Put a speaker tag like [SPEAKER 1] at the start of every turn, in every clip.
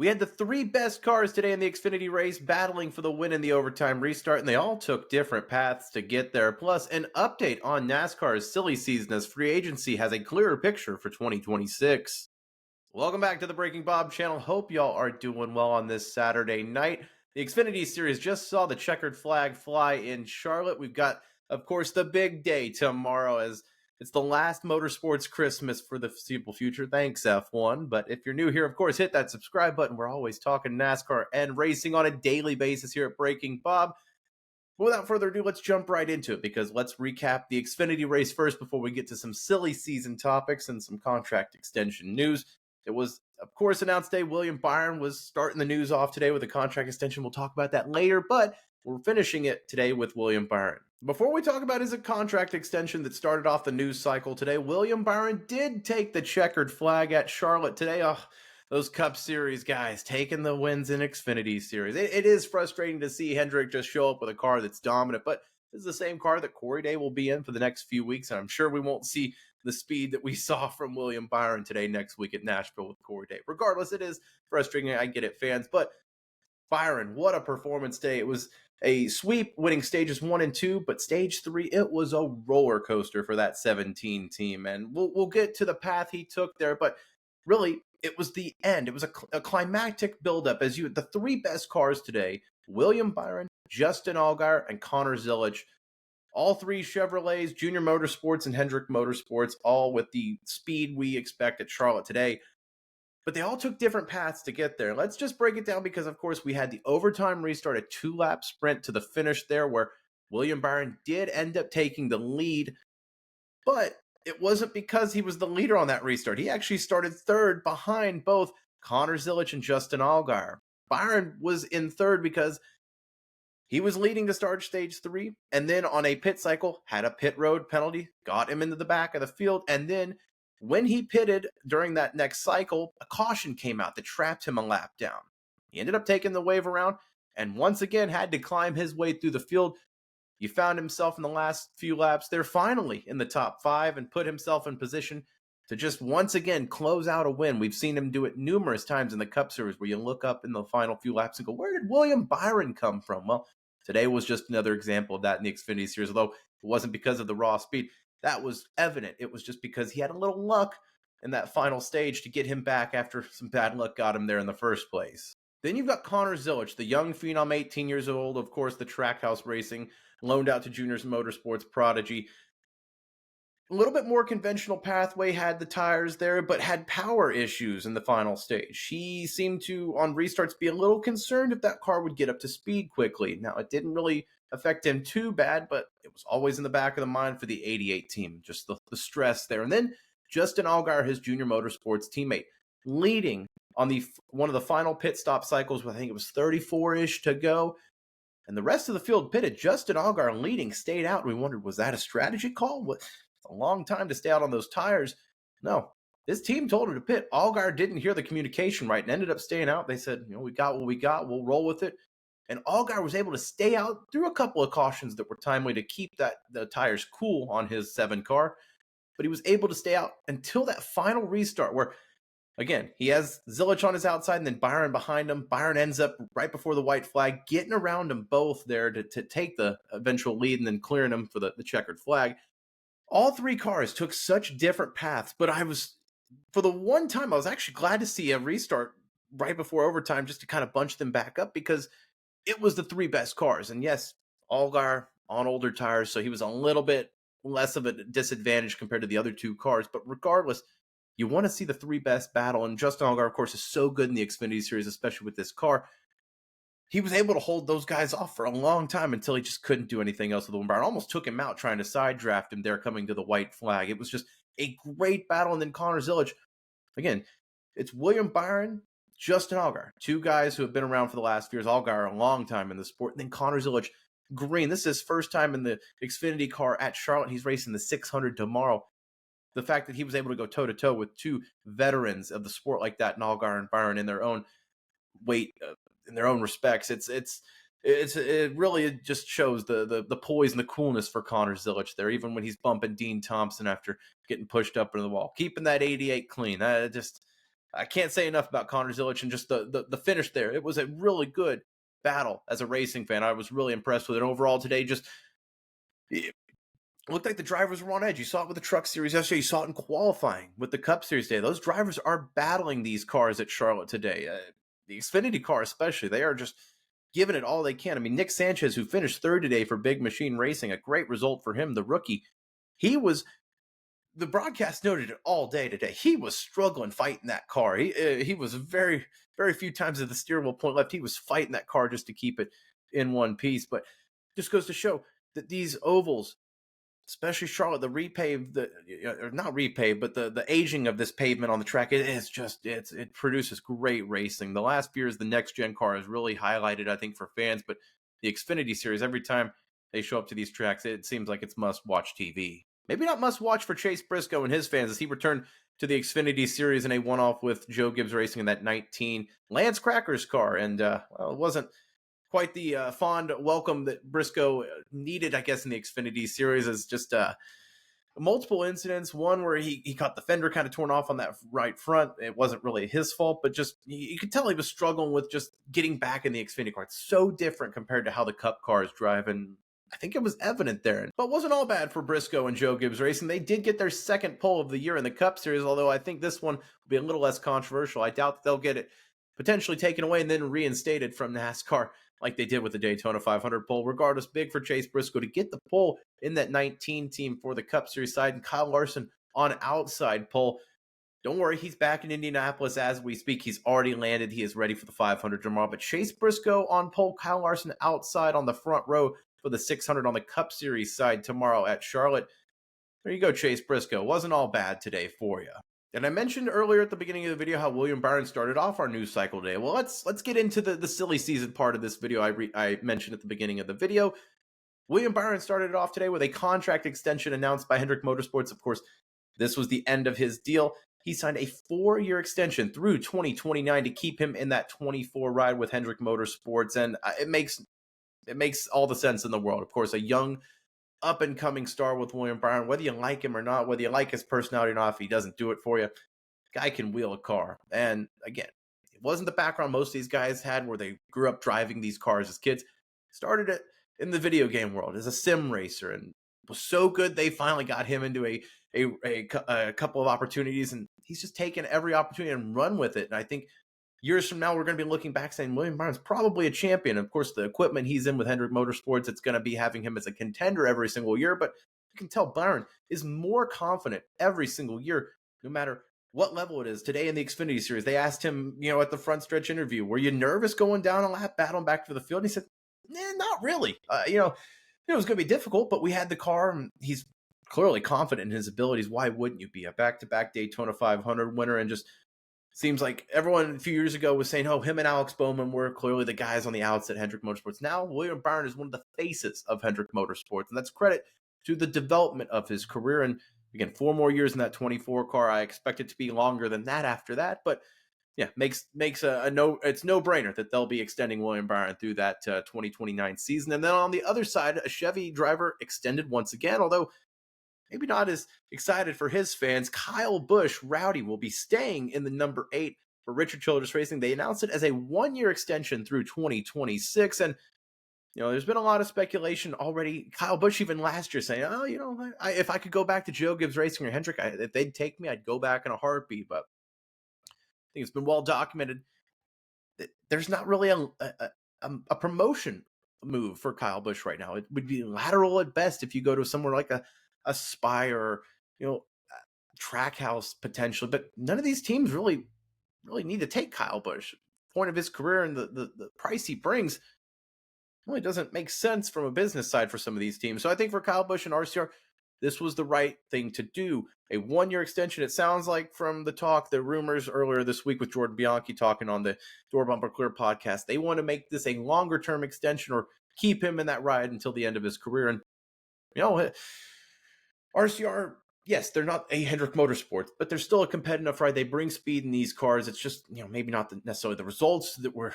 [SPEAKER 1] We had the three best cars today in the Xfinity race battling for the win in the overtime restart, and they all took different paths to get there. Plus, an update on NASCAR's silly season as free agency has a clearer picture for 2026. Welcome back to the Breaking Bob channel. Hope y'all are doing well on this Saturday night. The Xfinity Series just saw the checkered flag fly in Charlotte. We've got, of course, the big day tomorrow as it's the last motorsports Christmas for the foreseeable future. Thanks, F1. But if you're new here, of course, hit that subscribe button. We're always talking NASCAR and racing on a daily basis here at Breaking Bob. But without further ado, let's jump right into it because let's recap the Xfinity race first before we get to some silly season topics and some contract extension news. It was, of course, announced today William Byron was starting the news off today with a contract extension. We'll talk about that later, but we're finishing it today with William Byron. Before we talk about his contract extension that started off the news cycle today, William Byron did take the checkered flag at Charlotte today. Oh, those Cup Series guys taking the wins in Xfinity Series. It is frustrating to see Hendrick just show up with a car that's dominant, but this is the same car that Corey Day will be in for the next few weeks, and I'm sure we won't see the speed that we saw from William Byron today next week at Nashville with Corey Day. Regardless, it is frustrating. I get it, fans, but Byron, what a performance day. It was a sweep winning stages 1 and 2, but stage 3, it was a roller coaster for that 17 team. And we'll get to the path he took there, but really, it was the end. It was a climactic buildup as the three best cars today, William Byron, Justin Allgaier, and Connor Zilisch. All three Chevrolets, Junior Motorsports, and Hendrick Motorsports, all with the speed we expect at Charlotte today. But they all took different paths to get there. Let's just break it down because, of course, we had the overtime restart, a 2-lap sprint to the finish there where William Byron did end up taking the lead. But it wasn't because he was the leader on that restart. He actually started third behind both Connor Zilisch and Justin Allgaier. Byron was in third because he was leading to start stage 3, and then on a pit cycle, had a pit road penalty, got him into the back of the field, and then when he pitted during that next cycle, a caution came out that trapped him a lap down. He ended up taking the wave around, and once again had to climb his way through the field. He found himself in the last few laps there finally in the top 5 and put himself in position to just once again close out a win. We've seen him do it numerous times in the Cup Series where you look up in the final few laps and go, where did William Byron come from? Well, today was just another example of that in the Xfinity Series, although it wasn't because of the raw speed. That was evident. It was just because he had a little luck in that final stage to get him back after some bad luck got him there in the first place. Then you've got Connor Zilisch, the young phenom, 18 years old, of course, the Trackhouse Racing, loaned out to Juniors Motorsports prodigy. A little bit more conventional pathway, had the tires there, but had power issues in the final stage. He seemed to, on restarts, be a little concerned if that car would get up to speed quickly. Now, it didn't really affect him too bad, but it was always in the back of the mind for the 88 team, just the stress there. And then Justin Allgaier, his Junior Motorsports teammate, leading on one of the final pit stop cycles with, I think it was 34-ish to go. And the rest of the field pitted. Justin Allgaier leading stayed out. We wondered, was that a strategy call? It's a long time to stay out on those tires. No, this team told him to pit. Allgaier didn't hear the communication right and ended up staying out. They said, we got what we got. We'll roll with it. And Allgaier was able to stay out through a couple of cautions that were timely to keep the tires cool on his 7 car. But he was able to stay out until that final restart where, again, he has Zilisch on his outside and then Byron behind him. Byron ends up right before the white flag, getting around them both there to take the eventual lead and then clearing them for the checkered flag. All 3 cars took such different paths, but for the one time, I was actually glad to see a restart right before overtime just to kind of bunch them back up because it was the 3 best cars. And yes, Allgaier on older tires, so he was a little bit less of a disadvantage compared to the other 2 cars. But regardless, you want to see the 3 best battle. And Justin Allgaier, of course, is so good in the Xfinity Series, especially with this car. He was able to hold those guys off for a long time until he just couldn't do anything else with William Byron. Almost took him out trying to side draft him there coming to the white flag. It was just a great battle. And then Connor Zilisch, again, it's William Byron, Justin Allgaier, 2 guys who have been around for the last few years. Allgaier a long time in the sport. And then Connor Zilisch, green. This is his first time in the Xfinity car at Charlotte. He's racing the 600 tomorrow. The fact that he was able to go toe-to-toe with 2 veterans of the sport like that, Allgaier and Byron, in their own weight, in their own respects, it really just shows the poise and the coolness for Connor Zilisch there, even when he's bumping Dean Thompson after getting pushed up into the wall, keeping that 88 clean. I can't say enough about Connor Zilic and just the finish there. It was a really good battle as a racing fan. I was really impressed with it. Overall today, just it looked like the drivers were on edge. You saw it with the Truck Series yesterday. You saw it in qualifying with the Cup Series today. Those drivers are battling these cars at Charlotte today. The Xfinity car especially, they are just giving it all they can. I mean, Nick Sanchez, who finished third today for Big Machine Racing, a great result for him, the rookie. He was the broadcast noted it all day today. He was struggling fighting that car. He was very, very few times at the steering wheel point left. He was fighting that car just to keep it in one piece. But just goes to show that these ovals, especially Charlotte, the repave, or not repave, but the aging of this pavement on the track, it produces great racing. The last few years, the next gen car is really highlighted, I think, for fans. But the Xfinity series, every time they show up to these tracks, it seems like it's must-watch TV. Maybe not must-watch for Chase Briscoe and his fans as he returned to the Xfinity series in a one-off with Joe Gibbs Racing in that 19 Lance Crackers car. And, well, it wasn't quite the fond welcome that Briscoe needed, I guess, in the Xfinity series. As just multiple incidents. One where he caught the fender kind of torn off on that right front. It wasn't really his fault, but just you could tell he was struggling with just getting back in the Xfinity car. It's so different compared to how the Cup cars drive, and I think it was evident there. But it wasn't all bad for Briscoe and Joe Gibbs Racing. They did get their second pole of the year in the Cup Series, although I think this one will be a little less controversial. I doubt that they'll get it potentially taken away and then reinstated from NASCAR like they did with the Daytona 500 pole. Regardless, big for Chase Briscoe to get the pole in that 19 team for the Cup Series side, and Kyle Larson on outside pole. Don't worry, he's back in Indianapolis as we speak. He's already landed. He is ready for the 500 tomorrow. But Chase Briscoe on pole, Kyle Larson outside on the front row for the 600 on the Cup Series side tomorrow at Charlotte. There you go, Chase Briscoe. Wasn't all bad today for you. And I mentioned earlier at the beginning of the video how William Byron started off our news cycle today. Well, let's get into the silly season part of this video I mentioned at the beginning of the video. William Byron started it off today with a contract extension announced by Hendrick Motorsports. Of course, this was the end of his deal. He signed a 4-year extension through 2029 to keep him in that 24 ride with Hendrick Motorsports, and it makes all the sense in the world. Of course, a young up-and-coming star with William Byron, whether you like him or not, whether you like his personality or not, if he doesn't do it for you, guy can wheel a car. And again, it wasn't the background most of these guys had where they grew up driving these cars as kids. Started it in the video game world as a sim racer and was so good they finally got him into a couple of opportunities, and he's just taken every opportunity and run with it. And I think years from now, we're going to be looking back saying William Byron's probably a champion. Of course, the equipment he's in with Hendrick Motorsports, it's going to be having him as a contender every single year. But you can tell Byron is more confident every single year, no matter what level it is. Today in the Xfinity Series, they asked him, at the front stretch interview, were you nervous going down a lap, battling back for the field? And he said, not really. It was going to be difficult, but we had the car, and he's clearly confident in his abilities. Why wouldn't you be? A back-to-back Daytona 500 winner, and just seems like everyone a few years ago was saying, him and Alex Bowman were clearly the guys on the outs at Hendrick Motorsports. Now, William Byron is one of the faces of Hendrick Motorsports, and that's credit to the development of his career. And again, 4 more years in that 24 car. I expect it to be longer than that after that, but yeah, makes it's no-brainer that they'll be extending William Byron through that 2029 season. And then on the other side, a Chevy driver extended once again, although maybe not as excited for his fans. Kyle Busch, Rowdy, will be staying in the number 8 for Richard Childress Racing. They announced it as a 1-year extension through 2026. And, there's been a lot of speculation already. Kyle Busch even last year saying, if I could go back to Joe Gibbs Racing or Hendrick, if they'd take me, I'd go back in a heartbeat. But I think it's been well documented that there's not really a promotion move for Kyle Busch right now. It would be lateral at best if you go to somewhere like a Spire, Trackhouse potentially, but none of these teams really need to take Kyle Busch. Point of his career and the price he brings really doesn't make sense from a business side for some of these teams. So I think for Kyle Busch and RCR, this was the right thing to do. A 1-year extension. It sounds like from the rumors earlier this week with Jordan Bianchi talking on the Door Bumper Clear podcast, they want to make this a longer term extension or keep him in that ride until the end of his career. And RCR, yes, they're not a Hendrick Motorsports, but they're still a competitive enough ride. They bring speed in these cars. It's just, maybe not necessarily the results that we're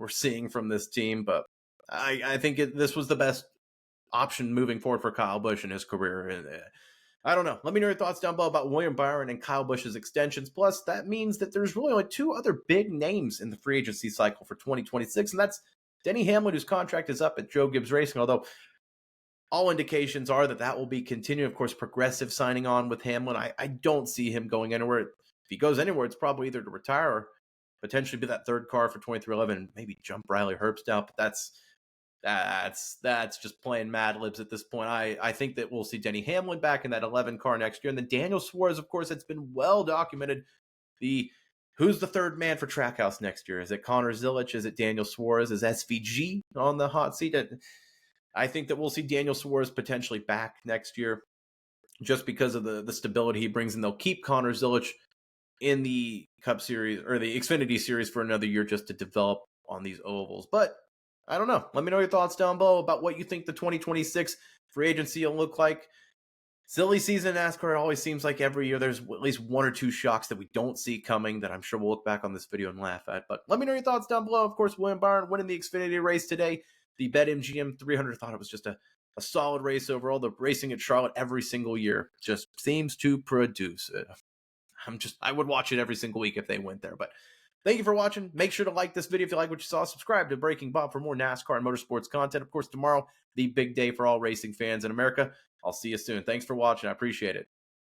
[SPEAKER 1] seeing from this team, but I think this was the best option moving forward for Kyle Busch in his career. I don't know. Let me know your thoughts down below about William Byron and Kyle Busch's extensions. Plus, that means that there's really only two other big names in the free agency cycle for 2026, and that's Denny Hamlin, whose contract is up at Joe Gibbs Racing, although all indications are that that will be continuing. Of course, Progressive signing on with Hamlin. I don't see him going anywhere. If he goes anywhere, it's probably either to retire or potentially be that third car for 2311 and maybe jump Riley Herbst out. But that's just playing Mad Libs at this point. I think that we'll see Denny Hamlin back in that 11 car next year. And then Daniel Suarez, of course, it's been well documented. Who's the third man for Trackhouse next year? Is it Connor Zilic? Is it Daniel Suarez? Is SVG on the hot seat? I think that we'll see Daniel Suarez potentially back next year just because of the stability he brings, and they'll keep Connor Zilic in the Cup Series or the Xfinity Series for another year just to develop on these ovals. But I don't know. Let me know your thoughts down below about what you think the 2026 free agency will look like. Silly season in NASCAR. It always seems like every year there's at least one or two shocks that we don't see coming that I'm sure we'll look back on this video and laugh at. But let me know your thoughts down below. Of course, William Byron winning the Xfinity race today. The BetMGM 300 thought it was just a solid race overall. The racing at Charlotte every single year just seems to produce it. I would watch it every single week if they went there. But thank you for watching. Make sure to like this video if you like what you saw. Subscribe to Breaking Bob for more NASCAR and motorsports content. Of course, tomorrow, the big day for all racing fans in America. I'll see you soon. Thanks for watching. I appreciate it.